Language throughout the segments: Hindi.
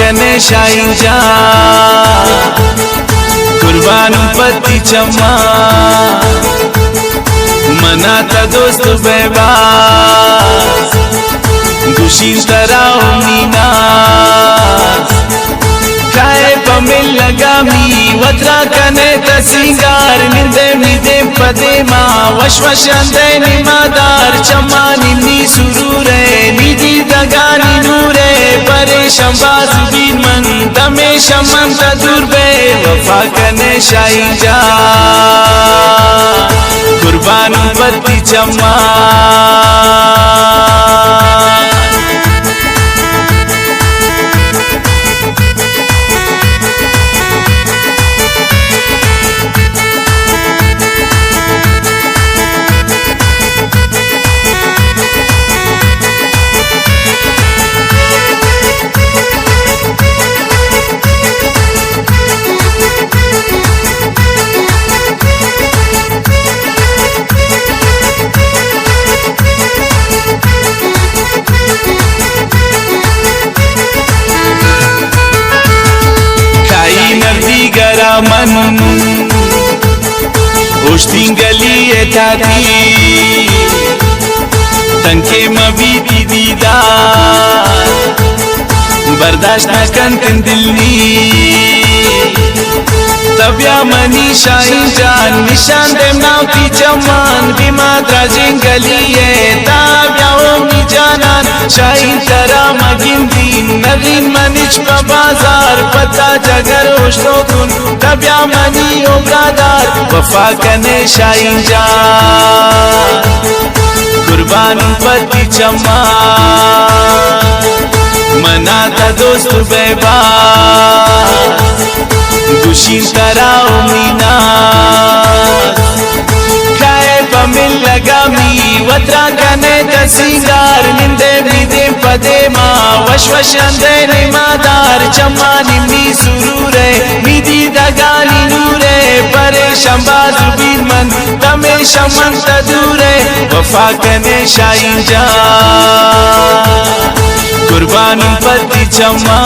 कने शाइन जा कुर्बान पति चम्मा मनाता दोस्त बेबास दुशीन तराओ मीना खाए पमिल लगामी वत्रा कने तसिंगार निंदे निदे पदे माँ वशवश अंदे निमादार चम्मा निम्नी सुरूरे निधि दगानी नूरे परे शंबाज बीन मन तमे शमन तदुर्बे वफा कने शाइन जा कुर्बान पति चम्मा मन उष्टिंगली एताती तंके मबीती दीदार बर्दाश्त न कंतन दिलनी तब्या मनी शाइन जान निशान देम नावती चम्मान बिमाद्रा जिंगली तब्या ओमी जानन शाइन तरा मगिन दिन नवीन मनिच बाजार पता जगर होशो कुन तब्या मनी ओ ब्रादार वफा कने शाइन जान कुर्बान पति चम्मा मनाता दोस्त बेबास दुशीन तराओ मीना खाए पमिल लगामी वत्रा कने तसिंगार निंदे निदे पदे माँ वशवश अंदे निमादार चम्मा निम्नी सुरूरे निधि दगानी नूरे परे शंबाज बीन मन तमे शमन तदूरे वफा कने शाइन जा कुर्बान पति चम्मा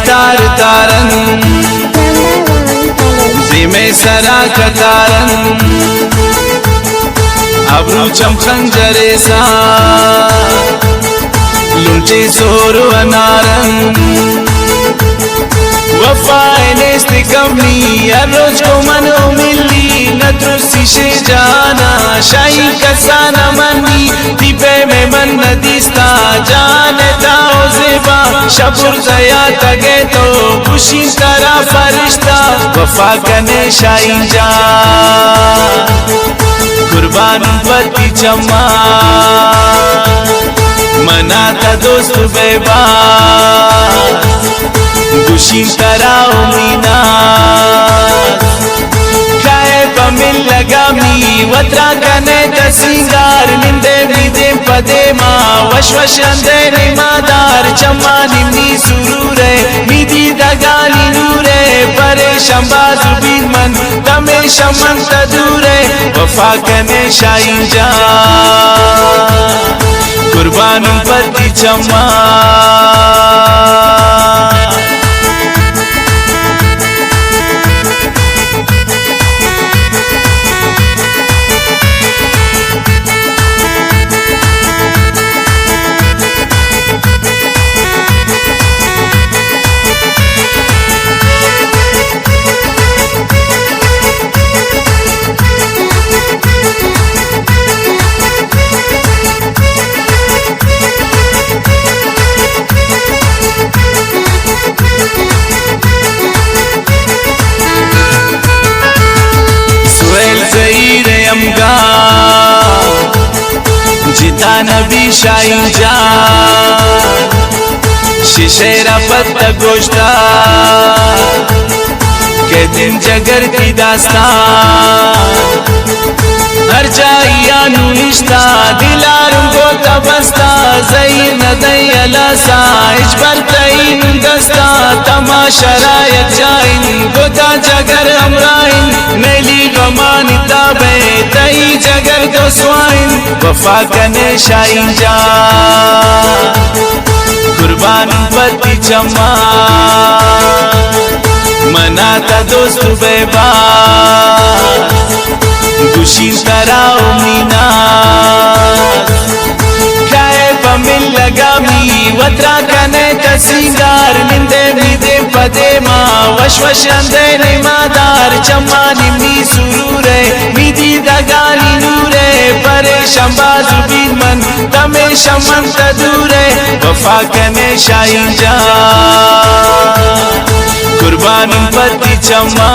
तार तारन जिमे सरा कतारन अब्रू चमखन जरेसा लुंचे जोर अनारन वफाए नेस्तिकमी हर रोज को मनो मिली नदरुसी से जाना शाही कसाना मनी दीपे में मन नदीस्ता जाने ताओ ज़ेबा शबुर जया तगे तो खुशी तरा फरिश्ता वफा कने शाइन जा कुर्बान पति चम्मा मनाता दोस्त बेबास दुशीन तराओ मीना खाए पमिल लगामी वत्रा कने तसिंगार निंदे निदे पदे माँ वशवश अंदे निमादार चम्मा निम्नी सुरूरे निधि दगानी नूरे परे शंबाज बीन मन तमे शमन तदूरे वफा कने शाइन जा कुर्बान पति चम्मा शाही जान शिशेरा पत्ता गोश्ता के दिन जगर की दास्तान हर जाइया नुनिश्ता दिलारुं को तबस्ता ज़हीर नदई अलासा इजबर तईन दस्ता तमाशा रायत जाइन गोता जगर अमराइन नेली गमानी ताबे तई जगर दो स्वाइन वफा कने शाही जान कुर्बान पति चम्मा मनाता दोस्त बेबा गुशीन तराओ मीना खाए पमिल लगामी वत्रा कने तसिंगार निंदे मिदे पदे माँ वशवश अंदे निमादार चम्मा निम्नी सुरूरे मिदी दगानी नूरे परे शंबाजु बीमन तमे शमन तदूरे वफा कने शाही जान कुर्बान पति चम्मा